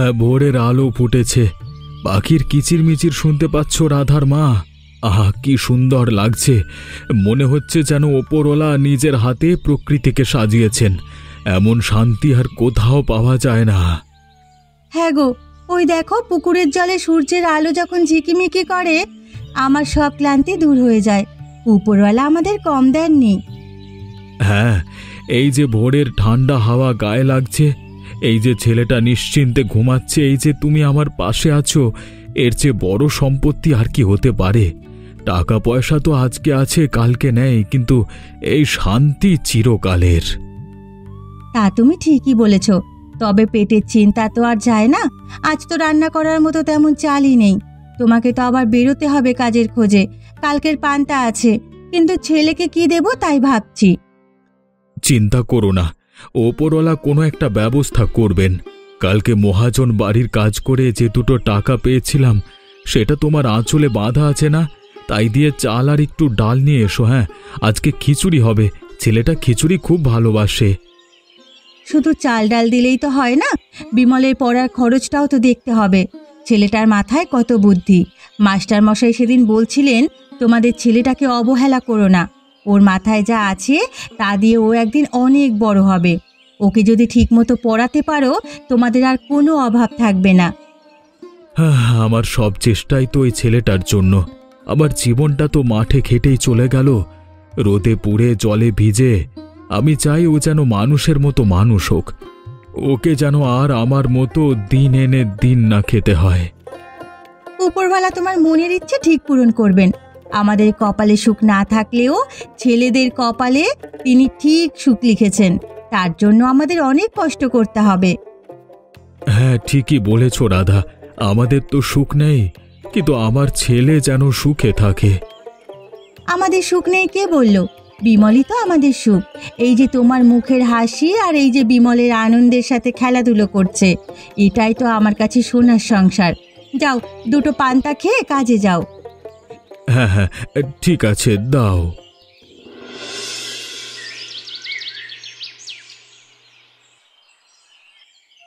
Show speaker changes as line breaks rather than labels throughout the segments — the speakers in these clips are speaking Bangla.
হ্যাঁ, ভোরের আলো ফুটেছে, পাখির কিচিরমিচির শুনতে পাচ্ছ রাধার মা? আহা, কি সুন্দর লাগছে! মনে হচ্ছে যেন ওপরওয়ালা নিজের হাতে প্রকৃতিকে সাজিয়েছেন। এমন শান্তি আর কোথাও পাওয়া যায় না।
হ্যাঁ গো, ওই দেখো পুকুরের জলে সূর্যের আলো যখন ঝিকিমিকি করে, আমার সব ক্লান্তি দূর হয়ে যায়। উপরওয়ালা আমাদের কম দেননি।
হ্যাঁ, এই যে ভোরের ঠান্ডা হাওয়া গায়ে লাগছে, এই যে ছেলেটা নিশ্চিন্তে ঘুমাচ্ছে, এই যে তুমি আমার পাশে আছো, এর চেয়ে বড় সম্পত্তি আর কি হতে পারে? টাকা পয়সা তো আজকে আছে, কালকে নেই, কিন্তু এই শান্তি চিরকালের।
তা তুমি ঠিকই বলেছ, তবে পেটের চিন্তা তো আর যায় না। আজ তো রান্না করার মতো তেমন চালই নেই। তোমাকে তো আবার বেরোতে হবে কাজের খোঁজে। কালকের পান্তা আছে, কিন্তু ছেলেকে কি দেব তাই ভাবছি।
চিন্তা করো না, ওপরওয়ালা কোনো একটা ব্যবস্থা করবেন। কালকে মহাজন বাড়ির কাজ করে যে দুটো টাকা পেয়েছিলাম, সেটা তোমার আঁচলে বাঁধা আছে না? তাই দিয়ে চাল আর একটু ডাল নিয়ে এসো। হ্যাঁ, আজকে খিচুড়ি হবে, ছেলেটা খিচুড়ি খুব ভালোবাসে।
শুধু চাল ডাল দিলেই তো হয় না, বিমলের পড়ার খরচটাও তো দেখতে হবে। ছেলেটার মাথায় কত বুদ্ধি! মাস্টার মশাই সেদিন বলছিলেন, তোমাদের ছেলেটাকে অবহেলা করো না, ওর মাথায় যা আছে তা দিয়ে ও একদিন অনেক বড় হবে। ওকে যদি ঠিকমতো পড়াতে পারো, তোমাদের আর কোনো অভাব থাকবে না।
আমার সব চেষ্টাই তো এই ছেলেটার জন্য। আমার জীবনটা তো মাঠে খেটেই চলে গেল, রোদে পুড়ে জলে ভিজে। আমি চাই ও যেন মানুষের মতো মানুষ হোক, ওকে যেন আর আমার মতো দিন এনে দিন না খেতে হয়।
উপরওয়ালা তোমার মনের ইচ্ছে ঠিক পূরণ করবেন। আমাদের কপালে সুখ না থাকলেও ছেলেদের কপালে তিনি ঠিক সুখ লিখেছেন। তার জন্য আমাদের অনেক কষ্ট করতে হবে।
হ্যাঁ, ঠিকই বলেছ রাধা, আমাদের তো সুখ নেই, কিন্তু আমার ছেলে যেন সুখে থাকে।
আমাদের সুখ নেই কে বলল? বিমলই তো আমাদের সুখ। এই যে তোমার মুখের হাসি আর এই যে বিমলের আনন্দের সাথে খেলাধুলো করছে, এটাই তো আমার কাছে সোনার সংসার। যাও, দুটো পান্তা খেয়ে কাজে যাও।
হ্যাঁ হ্যাঁ, ঠিক আছে, দাও।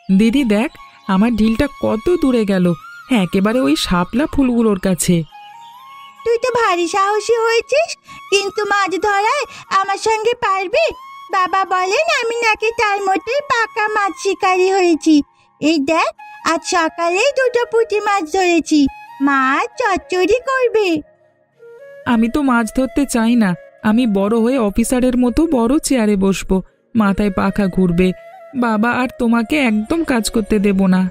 দিদি দেখ, আমার ঢিলটা কত দূরে গেল, একেবারে ওই শাপলা ফুলগুলোর কাছে।
তুই তো ভারী সাহসী হয়েছিস, কিন্তু মাছ ধরায় আমার সঙ্গে পারবি? বাবা বলেন আমি নাকি তার মতোই পাকা মাছ শিকারী হয়েছি। এই দেখ, আজ সকালেই দুটো পুঁটি মাছ ধরেছি। মাছ চচ্চড়ি করবে।
আমি তো মাছ ধরতে চাই না, আমি বড় হয়ে অফিসারের মতো বড় চেয়ারে বসবো, মাথায় পাখা ঘুরবে। বাবা আর তোমাকে একদম কাজ করতে দেব না।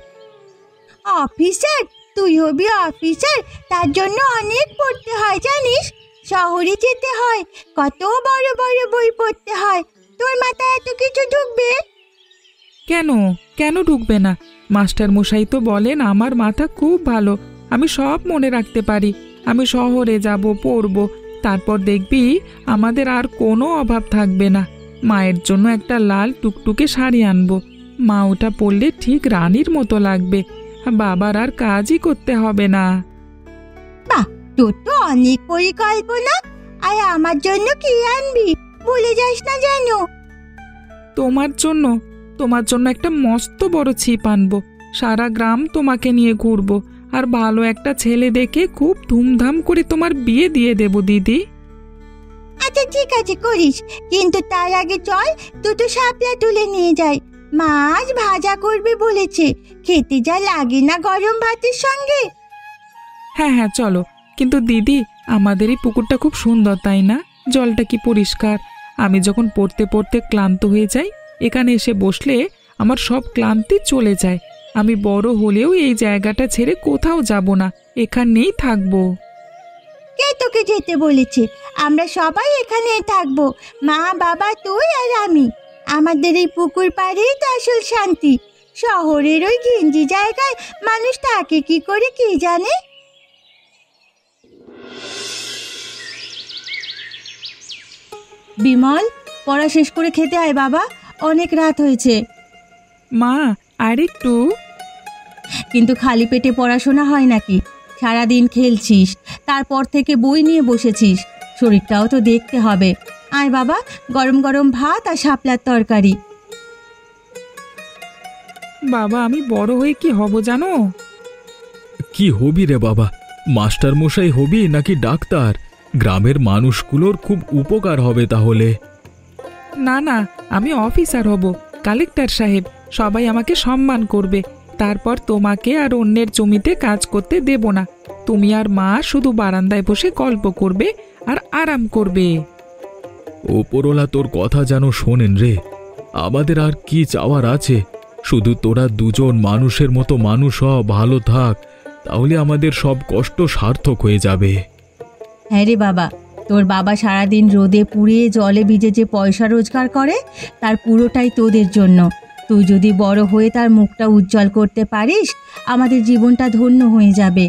অফিসার? তুই হবি অফিসার? তার জন্য অনেক পড়তে হয় জানিস। শহরে যেতে হয়, কত বড় বড় বই পড়তে হয়। তোর মাথায় এত কিছু ঢুকবে?
কেন কেন ঢুকবে না? মাস্টার মশাই তো বলেন আমার মাথা খুব ভালো, আমি সব মনে রাখতে পারি। আমি শহরে যাব, পড়ব, তারপর দেখবি আমাদের আর কোনো অভাব থাকবে না। মায়ের জন্য একটা লাল টুকটুকে শাড়ি আনবো, মা ওটা পরলে ঠিক রানীর মতো লাগবে। বাবার আর কাজই করতে হবে না।
বাহ, তোর তো অনেক পরিকল্পনা। আর আমার জন্য কি আনবি ভুলে যাস না যেন।
তোমার জন্য একটা মস্ত বড় ছিপ আনবো, সারা গ্রাম তোমাকে নিয়ে ঘুরবো, আর ভালো একটা ছেলে দেখে খুব ধুমধাম করে তোমার বিয়ে দিয়ে দেব দিদি।
আচ্ছা ঠিক আছে, করিস, কিন্তু তার আগে চল দুটো শাপলা তুলে নিয়ে যাই। মাছ ভাজা করবে বলেছে, খেতে যা লাগে না গরম ভাতের সঙ্গে।
হ্যাঁ হ্যাঁ চলো, কিন্তু দিদি আমাদের এই পুকুরটা খুব সুন্দর তাই না? জলটা কি পরিষ্কার! আমি যখন পড়তে পড়তে ক্লান্ত হয়ে যাই, এখানে এসে বসলে আমার সব ক্লান্তি চলে যায়। আমি বড় হলেও এই জায়গাটা ছেড়ে কোথাও যাব না, এখানেই থাকবো।
কে তোকে যেতে বলেছে? আমরা সবাই এখানেই থাকবো, মা, বাবা, তুই আর আমি। আমাদের এই পুকুর পাড়েই তো আসল শান্তি। শহরের ওই ঘিঞ্জি জায়গায় মানুষ থাকে কি করে কে জানে। বিমল, পড়া শেষ করে খেতে আয় বাবা, অনেক রাত হয়েছে।
মা, আর একটু।
কিন্তু খালি পেটে পড়াশোনা হয় নাকি? সারাদিন খেলছিস, তারপর থেকে বই নিয়ে বসেছিস, শরীরটাও তো দেখতে হবে। আয় বাবা, গরম গরম ভাত আর শাপলার তরকারি।
বাবা আমি বড় হয়ে কি হব জানো?
কি হবি রে বাবা? মাস্টার মশাই হবি নাকি ডাক্তার? গ্রামের মানুষগুলোর খুব উপকার হবে তাহলে।
না না, আমি অফিসার হব, কালেক্টর সাহেব। সবাই আমাকে সম্মান করবে। তারপর তোমাকে আর অন্যের জমিতে কাজ করতে দেব না। তুমি আর মা শুধু বারান্দায় বসে গল্প করবে আর আরাম করবে।
ওপরওয়ালা তোর কথা যেন শোনেন রে। আমাদের আর কি চাওয়ার আছে? শুধু তোরা দুজন মানুষের মতো মানুষ হ, ভালো থাক, তাহলে আমাদের সব কষ্ট সার্থক হয়ে যাবে।
হ্যাঁ রে বাবা, তোর বাবা সারাদিন রোদে পুড়িয়ে জলে ভিজে যে পয়সা রোজগার করে তার পুরোটাই তোদের জন্য। তুই যদি বড় হয়ে তার মুখটা উজ্জ্বল করতে পারিস, আমাদের জীবনটা ধন্য হয়ে যাবে।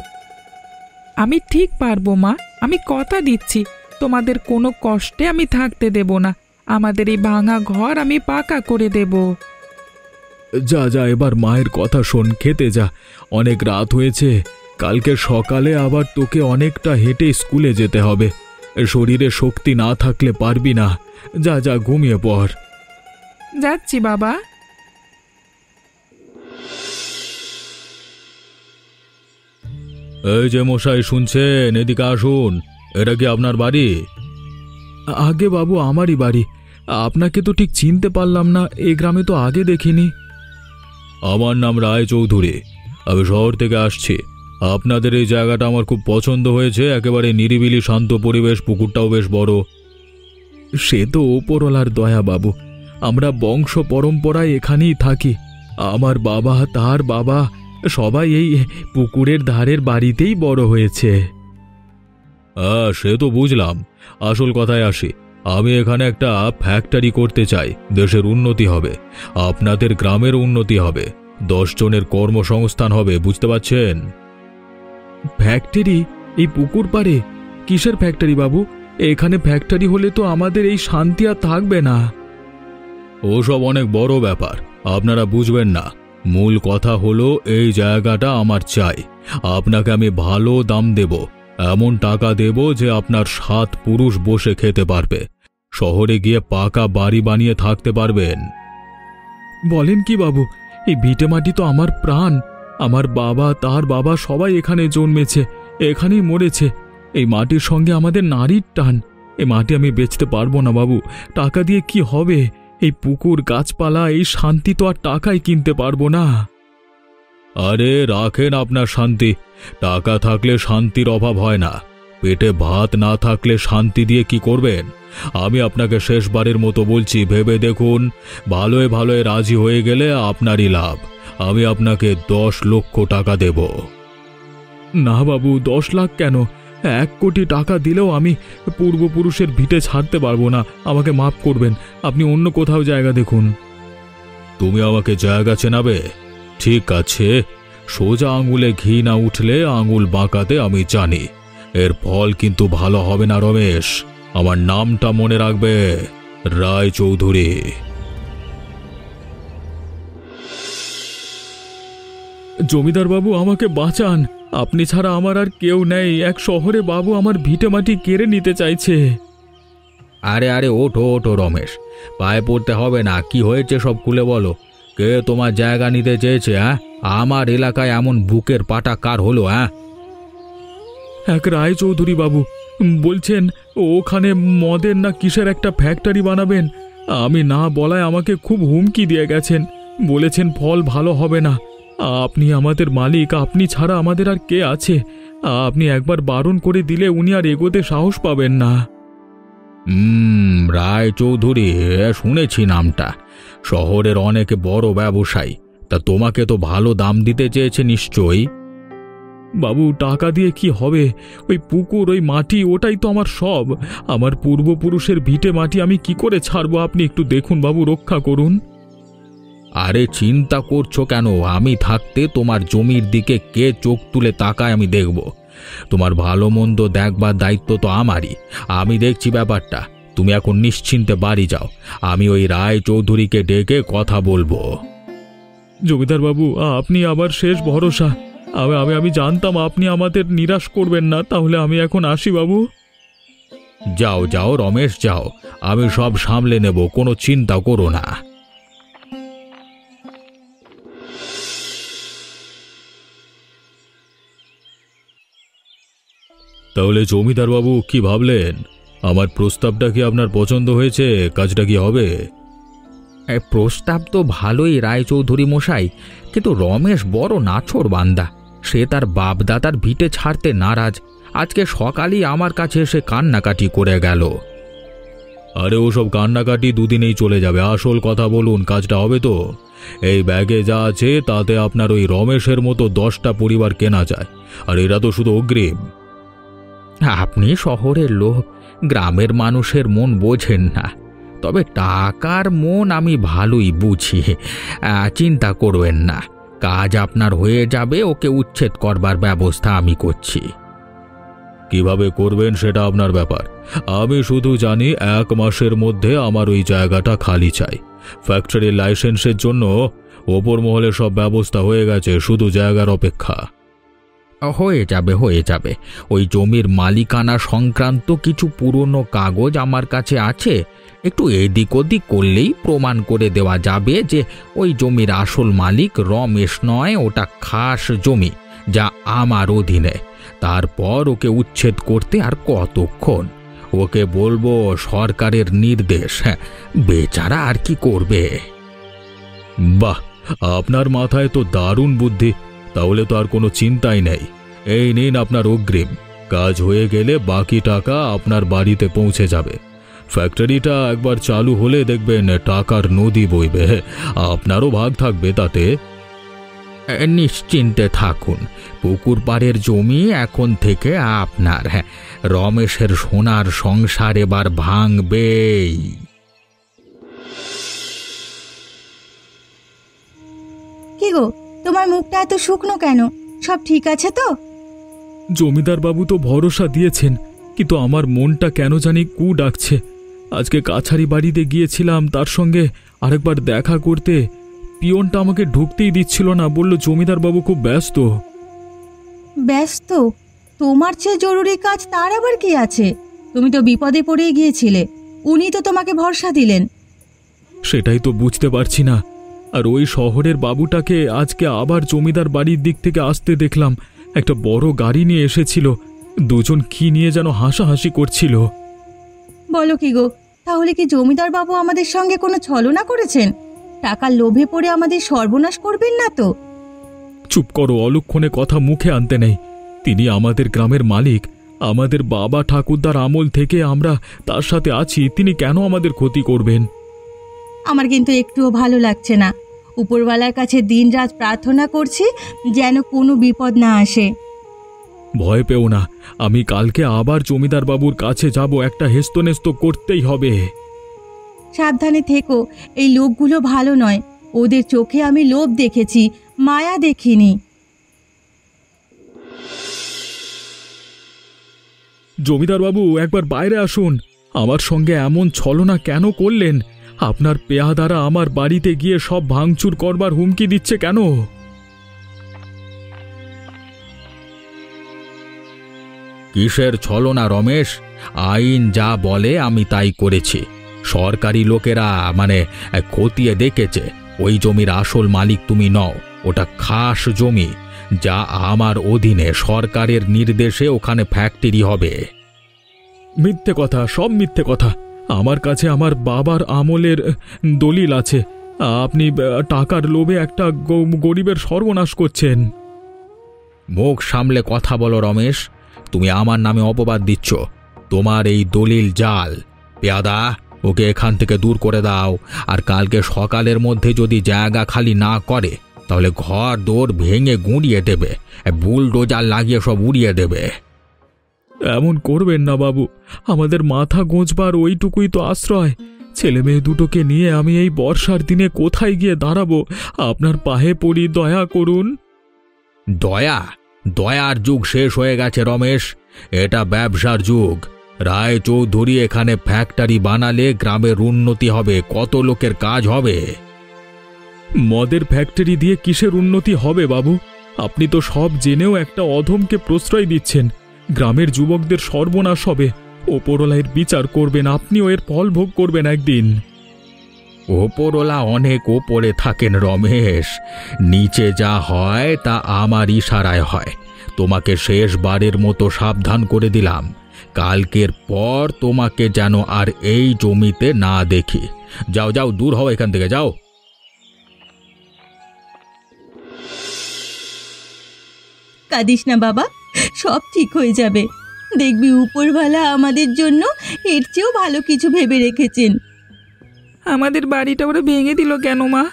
আমি ঠিক পারবো মা, আমি কথা দিচ্ছি। তোমাদের কোনো কষ্টে আমি থাকতে দেব না। আমাদের এই ভাঙা ঘর আমি পাকা করে দেব।
যা যা, এবার মায়ের কথা শোন, খেতে যা। অনেক রাত হয়েছে, কালকে সকালে আবার তোকে অনেকটা হেঁটে স্কুলে যেতে হবে। শরীরে শক্তি না থাকলে পারবি না। যা যা, ঘুমিয়ে পড়।
যাচ্ছি বাবা।
এই যে মশাই, শুনছেন? এদিকে আসুন। এটা কি আপনার বাড়ি? আগে বাবু, আমারই বাড়ি। আপনাকে তো ঠিক চিনতে পারলাম না, এই গ্রামে তো আগে দেখিনি। আমার নাম রায় চৌধুরী, আমি শহর থেকে আসছি। আপনাদের এই জায়গাটা আমার খুব পছন্দ হয়েছে, একেবারে নিরিবিলি শান্ত পরিবেশ, পুকুরটাও বেশ বড়। সে তো ওপরওয়ালার দয়া বাবু, আমরা বংশ পরম্পরায় এখানেই থাকি। আমার বাবা, তার বাবা, সবাই এই পুকুরের ধারের বাড়িতেই বড় হয়েছে। সে তো বুঝলাম। আসল কথায় আসি, আমি এখানে একটা ফ্যাক্টরি করতে চাই। দেশের উন্নতি হবে, আপনাদের গ্রামের উন্নতি হবে, 10 জনের কর্মসংস্থান হবে, বুঝতে পারছেন? ফ্যাক্টরি এই পুকুর পাড়ে? কিসের ফ্যাক্টরি বাবু? এখানে ফ্যাক্টরি হলে তো আমাদের এই শান্তি আর থাকবে না। ওসব অনেক বড় ব্যাপার, আপনারা বুঝবেন না। মূল কথা হলো এই জায়গাটা আমার চাই। আপনাকে আমি ভালো দাম দেব, এমন টাকা দেব যে আপনার 7 পুরুষ বসে খেতে পারবে, শহরে গিয়ে পাকা বাড়ি বানিয়ে থাকতে পারবেন। বলেন কি বাবু? এই ভিটে মাটি তো আমার প্রাণ। আমার বাবা, তার বাবা সবাই এখানে জন্মেছে, এখানেই মরেছে। এই মাটির সঙ্গে আমাদের নারীর টান। এই মাটি আমি বেচতে পারবো না বাবু। টাকা দিয়ে কি হবে? এই পুকুর, গাছপালা, এই শান্তি তো আর টাকায় কিনতে পারবো না। আরে রাখেন আপনার শান্তি। টাকা থাকলে শান্তির অভাব হয় না। পেটে ভাত না থাকলে শান্তি দিয়ে কি করবেন? আমি আপনাকে শেষবারের মতো বলছি, ভেবে দেখুন। ভালোয় ভালোয় রাজি হয়ে গেলে আপনারই লাভ। আমি আপনাকে 10 লক্ষ টাকা দেব। না বাবু, 10 লাখ কেন? 1 কোটি টাকা দিলেও আমি পূর্বপুরুষের ভিটে ছাড়তে পারবো না। আমাকে মাফ করবেন, আপনি অন্য কোথাও জায়গা দেখুন। তুমি আমাকে জায়গা চেনাবে? ঠিক আছে, সোজা আঙুলে ঘি না উঠলে আঙুল বাঁকাতে আমি জানি। এর ফল কিন্তু ভালো হবে না রমেশ। আমার নামটা মনে রাখবে, রায় চৌধুরী। জমিদার বাবু, আমাকে বাঁচান। আপনি ছাড়া আমার আর কেউ নেই। এক শহরে বাবু আমার ভিটে মাটি কেড়ে নিতে চাইছে। আরে আরে, ওঠো ওঠো রমেশ, পায়ে পড়তে হবে না। কি হয়েছে সব খুলে বলো। কে তোমার জায়গা নিতে চেয়েছে? হ্যাঁ, আমার এলাকায় এমন বুকের পাটা কার হলো? হ্যাঁ, এক রায় চৌধুরী বাবু বলছেন ওখানে মদের না কিসের একটা ফ্যাক্টরি বানাবেন। আমি না বলায় আমাকে খুব হুমকি দিয়ে গেছেন, বলেছেন ফল ভালো হবে না। আপনি আমাদের মালিক, আপনি ছাড়া আমাদের আর কে আছে? আপনি একবার বারণ করে দিলে উনি আর এগোতে সাহস পাবেন না। রায় চৌধুরী, শুনেছি নামটা। শহরের অনেক বড় ব্যবসায়ী। তা তোমাকে তো ভালো দাম দিতে চেয়েছে নিশ্চয়ই। বাবু, টাকা দিয়ে কি হবে? ওই পুকুর, ওই মাটি, ওটাই তো আমার সব। আমার পূর্বপুরুষের ভিটে মাটি আমি কি করে ছাড়বো? আপনি একটু দেখুন বাবু, রক্ষা করুন। আরে চিন্তা করছো কেন? আমি থাকতে তোমার জমির দিকে কে চোখ তুলে তাকায় আমি দেখব। তোমার ভালো মন্দ দেখবার দায়িত্ব তো আমারই। আমি দেখছি ব্যাপারটা। তুমি এখন নিশ্চিন্তে বাড়ি যাও, আমি ওই রায় চৌধুরীকে ডেকে কথা বলবো। জমিদার বাবু, আপনি আবার শেষ ভরসা। আমি জানতাম আপনি আমাদের নিরাশ করবেন না। তাহলে আমি এখন আসি বাবু। যাও যাও রমেশ, যাও। আমি সব সামলে নেব, কোনো চিন্তা করো না। তাহলে জমিদার বাবু কি ভাবলেন? আমার প্রস্তাবটা কি আপনার পছন্দ হয়েছে? কাজটা কি হবে?
প্রস্তাব তো ভালোই রায়চৌধুরী মশাই, কিন্তু রমেশ বড় নাছোড় বান্দা। সে তার বাপদাদার ভিটে ছাড়তে নারাজ। আজকে সকালেই আমার কাছে এসে কান্নাকাটি করে গেল।
আরে ওসব কান্নাকাটি দুদিনেই চলে যাবে। আসল কথা বলুন, কাজটা হবে তো? এই ব্যাগে যা আছে তাতে আপনার ওই রমেশের মতো 10টা পরিবার কেনা যায়, আর এরা তো শুধু অগ্রিম।
আপনি শহরের লোক, গ্রামের মানুষের মন বোঝেন না। তবে টাকার মন আমি ভালোই বুঝি। চিন্তা করবেন না, কাজ আপনার হয়ে যাবে। ওকে উচ্ছেদ করবার ব্যবস্থা আমি করছি।
কিভাবে করবেন সেটা আপনার ব্যাপার। আমি শুধু জানি 1 মাসের মধ্যে আমার ওই জায়গাটা খালি চাই। ফ্যাক্টরির লাইসেন্সের জন্য ওপর মহলে সব ব্যবস্থা হয়ে গেছে, শুধু জায়গার অপেক্ষা।
হয়ে যাবে। ওই জমির মালিকানা সংক্রান্ত কিছু পুরনো কাগজ আমার কাছে আছে। একটু এদিক ওদিক করলেই প্রমাণ করে দেওয়া যাবে যে ওই জমির আসল মালিক রমেশ নয়, ওটা খাস জমি যা আমার অধীনে। তারপর ওকে উচ্ছেদ করতে আর কতক্ষণ? ওকে বলবো সরকারের নির্দেশ। বেচারা আর কি করবে?
বাহ, আপনার মাথায় তো দারুণ বুদ্ধি। তাহলে তো আর কোনো চিন্তাই নেই। এই নিন আপনার অগ্রিম। কাজ হয়ে গেলে বাকি টাকা আপনার বাড়িতে পৌঁছে যাবে। ফ্যাক্টরিটা একবার চালু হলে দেখবেন টাকার নদী বইবে। আপনারও ভাগ থাকবে তাতে।
নিশ্চিন্তে থাকুন, পুকুর পাড়ের জমি এখন থেকে আপনার। রমেশের সোনার সংসার এবার ভাঙবেই।
কি গো, তোমার মুখটা এত শুকনো কেন? সব ঠিক আছে তো?
জমিদার বাবু তো ভরসা দিয়েছেন, কিন্তু আমার মনটা কেন জানি কু ডাকছে। আজকে কাছারি বাড়িতে গিয়েছিলাম তার সঙ্গে আরেকবার দেখা করতে। পিয়নটা আমাকে ঢুকতেই দিচ্ছিল না, বলল জমিদার বাবু খুব ব্যস্ত।
ব্যস্ত? তোমার চেয়ে জরুরি কাজ তার আবার কি আছে? তুমি তো বিপদে পড়ে গিয়েছিলে, উনি তো তোমাকে ভরসা দিলেন।
সেটাই তো বুঝতে পারছি না। আর ওই শহরের বাবুটাকে আজকে আবার জমিদার বাড়ির দিক থেকে আসতে দেখলাম। একটা বড় গাড়ি নিয়ে এসেছিল। দুজন কি নিয়ে যেন হাসাহাসি করছিল।
বলো কি গো, তাহলে কি জমিদার বাবু আমাদের সঙ্গে কোনো ছলনা করেছেন? টাকার লোভে পড়ে আমাদের সর্বনাশ করবেন না তো?
চুপ করো, অলক্ষণে কথা মুখে আনতে নেই। তিনি আমাদের গ্রামের মালিক। আমাদের বাবা ঠাকুরদার আমল থেকে আমরা তার সাথে আছি। তিনি কেন আমাদের ক্ষতি করবেন?
আমার কিন্তু একটুও ভালো লাগছে না। উপরওয়ালার কাছে দিনরাত প্রার্থনা করছি যেন কোনো বিপদ না আসে।
ভয় পেও না, আমি কালকে আবার জমিদার বাবুর কাছে যাব। একটা হেস্তনেস্ত করতেই হবে।
সাবধানে থেকো, এই লোকগুলো ভালো নয়। ওদের চোখে আমি লোভ দেখেছি, মায়া দেখিনি।
জমিদার বাবু, একবার বাইরে আসুন। আমার সঙ্গে এমন ছলনা কেন করলেন? আপনার পেয়াদারা আমার বাড়িতে গিয়ে সব ভাঙচুর করবার হুমকি দিচ্ছে কেন?
কিসের ছলনা রমেশ? আইন যা বলে আমি তাই করেছি। সরকারি লোকেরা খতিয়ে দেখেছে ওই জমির আসল মালিক তুমি নও। ওটা খাস জমি যা আমার অধীনে। সরকারের নির্দেশে ওখানে ফ্যাক্টরি হবে।
মিথ্যে কথা, সব মিথ্যে কথা। আমার কাছে আমার বাবার আমলের দলিল আছে। আপনি টাকার লোভে একটা গরিবের সর্বনাশ করছেন।
মুখ সামলে কথা বলো রমেশ। তুমি আমার নামে অপবাদ দিচ্ছ। তোমার এই দলিল জাল। পেয়াদা, ওকে এখান থেকে দূর করে দাও। আর কালকে সকালের মধ্যে যদি জায়গা খালি না করে তাহলে ঘর দোর ভেঙে গুঁড়িয়ে দেবে, বুলডোজার লাগিয়ে সব উড়িয়ে দেবে।
এমন করবেন না বাবু। আমাদের মাথা গোঁজবার ওইটুকুই তো আশ্রয়। ছেলে মেয়ে দুটোকে নিয়ে আমি এই বর্ষার দিনে কোথায় গিয়ে দাঁড়াবো? আপনার পায়ে পড়ি, দয়া করুন।
দয়ার যুগ শেষ হয়ে গেছে রমেশ। এটা ব্যবসার যুগ। রায়চৌধুরী এখানে ফ্যাক্টরি বানালে গ্রামের উন্নতি হবে, কত লোকের কাজ হবে।
মদের ফ্যাক্টরি দিয়ে কিসের উন্নতি হবে বাবু? আপনি তো সব জেনেও একটা অধমকে প্রশ্রয় দিচ্ছেন। গ্রামের যুবকদের সর্বনাশ হবে। ওপরওয়ালার বিচার করবেন, আপনিও এর ফল ভোগ করবেন একদিন।
ওপরওয়ালা অনেক ওপরে থাকেন রমেশ। নিচে যা হয় তা আমার ইশারায় হয়। তোমাকে শেষবারের মতো সাবধান করে দিলাম, কালকের পর তোমাকে যেন আর এই জমিতে না দেখি। যাও যাও, দূর হও এখান থেকে, যাও।
কাঁদিস না বাবা, সব ঠিক হয়ে যাবে। দেখবি উপরওয়ালা আমাদের জন্য এর চেয়েও ভালো কিছু ভেবে রেখেছেন।
আমাদের বাড়িটা ওরা ভেঙে দিল কেন মা?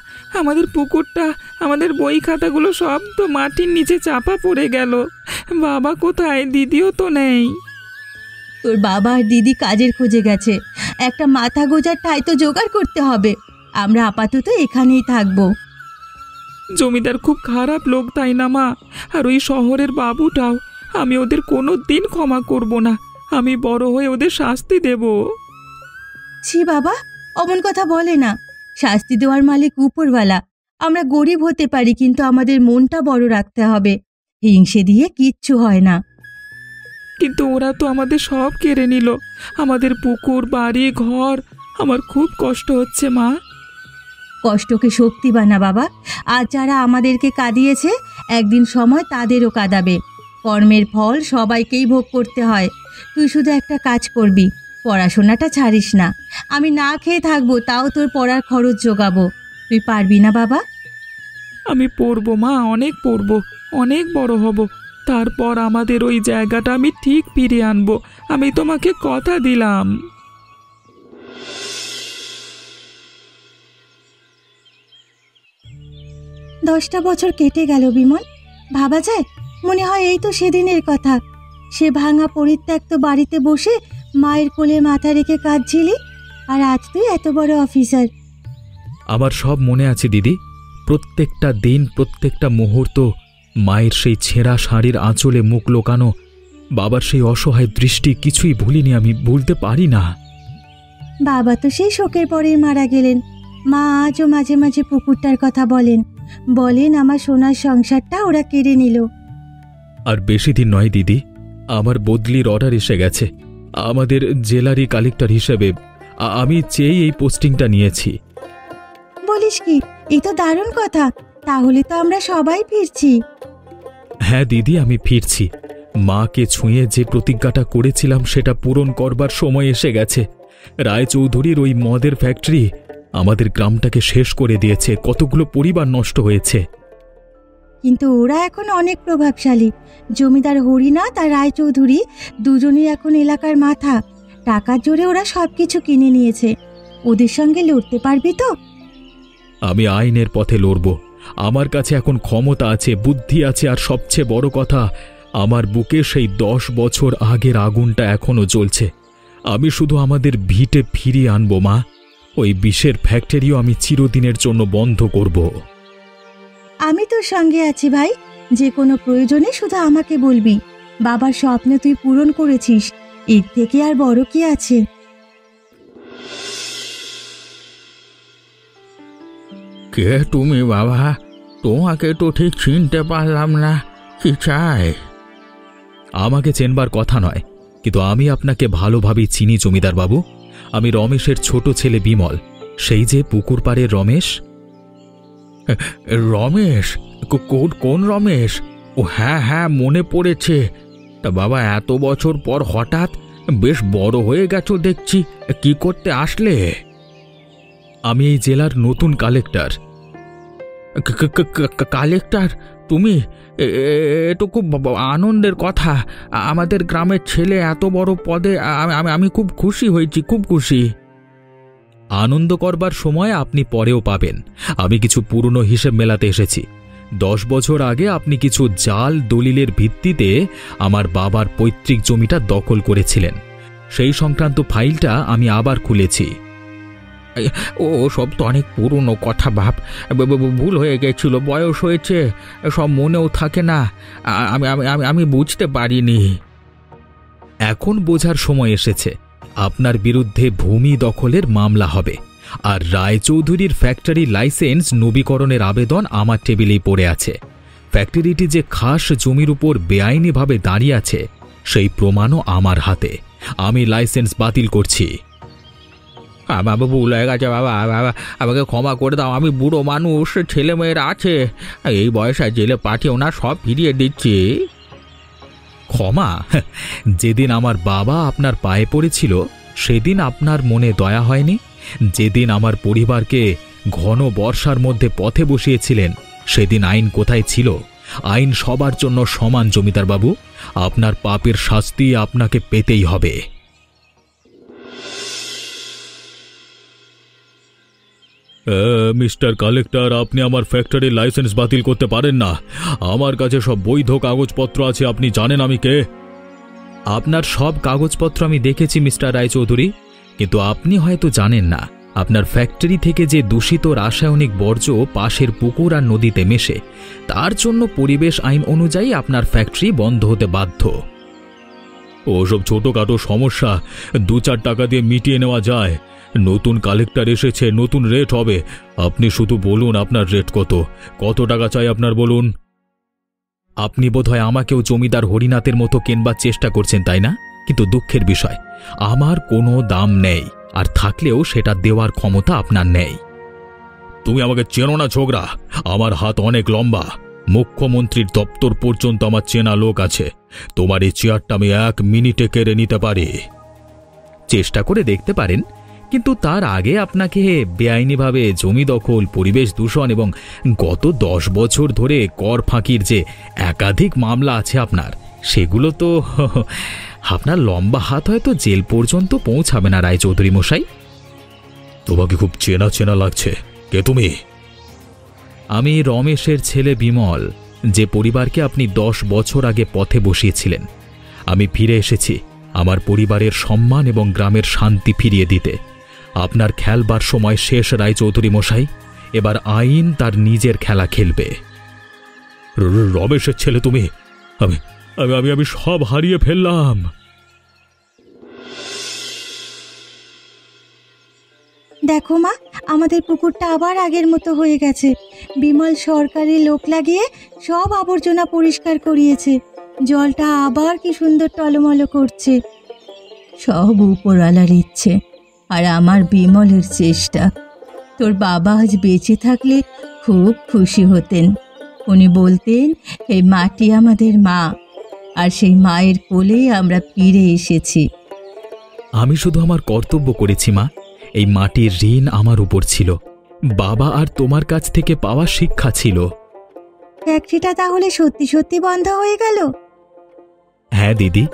আমাদের পুকুরটা, আমাদের বই খাতাগুলো সব তো মাটির নিচে চাপা পড়ে গেল। বাবা কোথায়? দিদিও তো নেই।
তোর বাবা আর দিদি কাজের খোঁজে গেছে, একটা মাথা গোজার ঠাঁই তো জোগাড় করতে হবে। আমরা আপাতত এখানেই থাকবো।
জমিদার খুব খারাপ লোক, তাই না মা? আর ওই শহরের বাবুটাও। আমি ওদের কোনো দিন ক্ষমা করব না। আমি বড় হয়ে ওদের শাস্তি দেব।
ছি বাবা, অমন কথা বলে না। শাস্তি দেওয়ার মালিক উপরওয়ালা। আমরা গরিব হতে পারি, কিন্তু আমাদের মনটা বড় রাখতে হবে। হিংসে দিয়ে কিচ্ছু হয় না।
কিন্তু ওরা তো আমাদের সব কেড়ে নিল, আমাদের পুকুর, বাড়ি, ঘর। আমার খুব কষ্ট হচ্ছে মা।
কষ্টকে শক্তি বানা বাবা। আজ যারা আমাদেরকে কাঁদিয়েছে, একদিন সময় তাদেরও কাঁদাবে। কর্মের ফল সবাইকেই ভোগ করতে হয়। তুই শুধু একটা কাজ করবি, পড়াশোনাটা ছাড়িস না। আমি না খেয়ে থাকবো, তাও তোর পড়ার খরচ জোগাবো। তুই পারবি না বাবা?
আমি পড়বো মা, অনেক পড়বো, অনেক বড় হব। তারপর আমাদের ওই জায়গাটা আমি ঠিক ফিরিয়ে আনবো। আমি তোমাকে কথা দিলাম।
10টা বছর কেটে গেল বিমল। ভাবা যায়? মনে হয় এই তো সেদিনের কথা। সে ভাঙা পরিত্যক্ত বাড়িতে বসে মায়ের কোলে মাথা রেখে কাঁদছিলি, আর আজ তুই এত বড় অফিসার।
আমার সব মনে আছে দিদি, প্রত্যেকটা দিন, প্রত্যেকটা মুহূর্ত। মায়ের সেই ছেঁড়া শাড়ির আঁচলে মুখ লোকানো, বাবার সেই অসহায় দৃষ্টি, কিছুই ভুলিনি আমি, ভুলতে পারি না।
বাবা তো সেই শোকের পরেই মারা গেলেন। মা আজও মাঝে মাঝে পুকুরটার কথা বলেন, আমার সোনার সংসারটা ওরা কেড়ে নিল।
আর বেশি দিন নয় দিদি, আমার বদলির অর্ডার এসে গেছে। আমাদের জেলারি কালেক্টর হিসেবে আমি চেয়েই এই পোস্টিংটা নিয়েছি।
বলিস কি? এই তো দারুণ কথা। তাহলে তো আমরা সবাই ফিরছি।
হ্যাঁ দিদি, আমি ফিরছি। মাকে ছুঁয়ে যে প্রতিজ্ঞাটা করেছিলাম সেটা পূরণ করবার সময় এসে গেছে। রায়চৌধুরীর ওই মদের ফ্যাক্টরি আমাদের গ্রামটাকে শেষ করে দিয়েছে, কতগুলো পরিবার নষ্ট হয়েছে।
কিন্তু ওরা এখন অনেক প্রভাবশালী। জমিদার হরিনাথ আর রায়চৌধুরী দুজনেই এখন এলাকার মাথা। টাকার জোরে ওরা সবকিছু কিনে নিয়েছে। ওদের সঙ্গে লড়তে পারবি তো?
আমি আইনের পথে লড়ব। আমার কাছে এখন ক্ষমতা আছে, বুদ্ধি আছে, আর সবচেয়ে বড় কথা, আমার বুকে সেই 10 বছর আগের আগুনটা এখনো জ্বলছে। আমি শুধু আমাদের ভিটে ফিরিয়ে আনবো মা। ওই বিষের ফ্যাক্টরিও আমি চিরদিনের জন্য বন্ধ করব।
আমি তোর সঙ্গে আছি ভাই। যে কোনো প্রয়োজনে শুধু আমাকে বলবি। বাবার স্বপ্ন তুই পূরণ করেছিস, এর থেকে আর বড় কি আছে?
কে তুমি বাবা? তোমাকে তো ঠিক চিনতে পারলাম না। কি চাই?
আমাকে চেনবার কথা নয়, কিন্তু আমি আপনাকে ভালোভাবেই চিনি জমিদার বাবু। আমি রমেশের ছোট ছেলে বিমল, সেই যে পুকুর পাড়ের রমেশ।
রমেশ? কোন রমেশ? ও হ্যাঁ হ্যাঁ, মনে পড়েছে। তা বাবা, এত বছর পর হঠাৎ? বেশ বড় হয়ে গেছো দেখছি। কি করতে আসলে?
আমি এই জেলার নতুন কালেক্টর।
কালেক্টর? তুমি? এ তো খুব আনন্দের কথা। আমাদের গ্রামের ছেলে এত বড় পদে। আমি খুব খুশি হয়েছি, খুব খুশি।
আনন্দ করবার সময় আপনি পরেও পাবেন। আমি কিছু পুরনো হিসেব মেলাতে এসেছি। 10 বছর আগে আপনি কিছু জাল দলিলের ভিত্তিতে আমার বাবার পৈতৃক জমিটা দখল করেছিলেন। সেই সংক্রান্ত ফাইলটা আমি আবার খুলেছি।
ও সব তো অনেক পুরনো কথা বাপ। ভুল হয়ে গেছিল, বয়স হয়েছে, সব মনেও থাকে না। আমি বুঝতে পারিনি।
এখন বোঝার সময় এসেছে। আপনার বিরুদ্ধে ভূমি দখলের মামলা হবে, আর রায়চৌধুরীর ফ্যাক্টরি লাইসেন্স নবীকরণের আবেদন আমার টেবিলেই পড়ে আছে। ফ্যাক্টরিটি যে খাস জমির উপর বেআইনিভাবে দাঁড়িয়ে আছে, সেই প্রমাণও আমার হাতে। আমি লাইসেন্স বাতিল করছি।
বাবা, ভুল হয়ে গেছে বাবা, আমাকে ক্ষমা করে দাও। আমি বুড়ো মানুষ, ছেলে মেয়েরা আছে। এই বয়সে জেলে পাঠিয়েও না, সব ফিরিয়ে দিচ্ছি।
ক্ষমা? যেদিন আমার বাবা আপনার পায়ে পড়েছিল সেদিন আপনার মনে দয়া হয়নি? যেদিন আমার পরিবারকে ঘন বর্ষার মধ্যে পথে বসিয়েছিলেন সেদিন আইন কোথায় ছিল? আইন সবার জন্য সমান জমিদার বাবু। আপনার পাপের শাস্তি আপনাকে পেতেই হবে। মিস্টার কালেক্টর, আপনি আমার ফ্যাক্টরির লাইসেন্স বাতিল করতে পারেন না। আমার কাছে সব বৈধ কাগজপত্র আছে। আপনি জানেন আমি কে? আপনার সব কাগজপত্র আমি দেখেছি মিস্টার রায়চৌধুরী, কিন্তু আপনি হয়তো জানেন না আপনার ফ্যাক্টরি থেকে যে দূষিত রাসায়নিক বর্জ্য পাশের পুকুর আর নদীতে মেশে, তার জন্য পরিবেশ আইন অনুযায়ী আপনার ফ্যাক্টরি বন্ধ হতে বাধ্য। ওসব ছোটখাটো সমস্যা 2-4 টাকা দিয়ে মিটিয়ে নেওয়া যায়। নতুন কালেক্টর এসেছে, নতুন রেট হবে। আপনি শুধু বলুন আপনার রেট কত টাকা চাই আপনার, বলুন। আপনি বোধহয় আমাকেও জমিদার হরিনাথের মতো কেনবার চেষ্টা করছেন, তাই না? কিন্তু দুঃখের বিষয়, আমার কোনো দাম নেই, আর থাকলেও সেটা দেওয়ার ক্ষমতা আপনার নেই। তুমি আমাকে চেনো না ছোকরা? আমার হাত অনেক লম্বা। মুখ্যমন্ত্রীর দপ্তর পর্যন্ত আমার চেনা লোক আছে। তোমার এই চেয়ারটা আমি 1 মিনিটে কেড়ে নিতে পারি। চেষ্টা করে দেখতে পারেন, কিন্তু তার আগে আপনাকে বেআইনিভাবে জমি দখল, পরিবেশ দূষণ এবং গত 10 বছর ধরে কর ফাঁকির যে একাধিক মামলা আছে আপনার, সেগুলো তো আপনার লম্বা হাত হয়তো জেল পর্যন্ত পৌঁছাবে না রায়চৌধুরী মশাই। তোমাকে খুব চেনা চেনা লাগছে। কে তুমি? আমি রমেশের ছেলে বিমল, যে পরিবারকে আপনি 10 বছর আগে পথে বসিয়েছিলেন। আমি ফিরে এসেছি আমার পরিবারের সম্মান এবং গ্রামের শান্তি ফিরিয়ে দিতে। আপনার খেলবার সময় শেষ রায়চৌধুরী মশাই। এবার আইন তার নিজের খেলা খেলবে। রমেশের ছেলে তুমি? আমি আমি আমি আমি সব হারিয়ে ফেললাম।
দেখো মা, আমাদের পুকুরটা আবার আগের মতো হয়ে গেছে। বিমল সরকারি লোক লাগিয়ে সব আবর্জনা পরিষ্কার করিয়েছে। জলটা আবার কি সুন্দর টলমল করছে। সব উপরওয়ালার ইচ্ছে আর আমার বিমলের চেষ্টা। তোর বাবা আজ বেঁচে থাকলে খুব খুশি হতেন। উনি বলতেন, এই মাটি আমাদের মা, আর সেই মায়ের কোলেই আমরা ফিরে এসেছি।
আমি শুধু আমার কর্তব্য করেছি মা। এই মাটির ঋণ আমার উপর ছিল, বাবা আর তোমার কাছ থেকে পাওয়া শিক্ষা ছিল।
ফ্যাক্টরিটা তাহলে সত্যি সত্যি বন্ধ হয়ে গেল?
হ্যাঁ দিদি,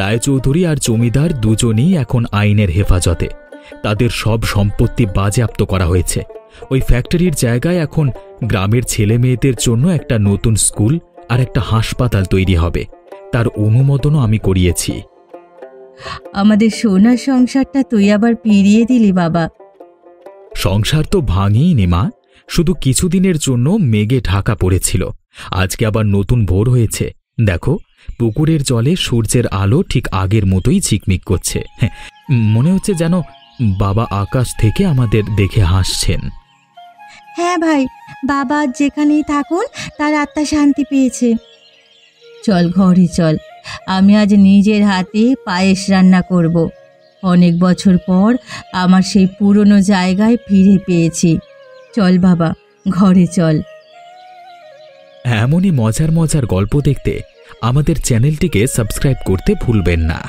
রায়চৌধুরী আর জমিদার দুজনেই এখন আইনের হেফাজতে। তাদের সব সম্পত্তি বাজেয়াপ্ত করা হয়েছে। ওই ফ্যাক্টরির জায়গায় এখন গ্রামের ছেলে মেয়েদের জন্য একটা নতুন স্কুল আর একটা হাসপাতাল তৈরি হবে। তার অনুমোদনও আমি করিয়েছি।
আমাদের সোনার সংসারটা তুই আবার ফিরিয়ে দিলি বাবা।
সংসার তো ভাঙিনি মা, শুধু কিছুদিনের জন্য মেঘে ঢাকা পড়েছিল। আজকে আবার নতুন ভোর হয়েছে। দেখো, পুকুরের জলে সূর্যের আলো ঠিক আগের মতোই ঝিকমিক করছে। মনে হচ্ছে যেন বাবা আকাশ থেকে আমাদের দেখে হাসছেন।
হ্যাঁ ভাই, বাবা যেখানেই থাকুন তার আত্মা শান্তি পেয়েছে। চল ঘরে চল, আমি আজ নিজের হাতে পায়েস রান্না করব। অনেক বছর পর আমার সেই পুরনো জায়গায় ফিরে পেয়েছি। চল বাবা, ঘরে চল।
এমনই মজার মজার গল্প দেখতে আমাদের চ্যানেলটিকে সাবস্ক্রাইব করতে ভুলবেন না।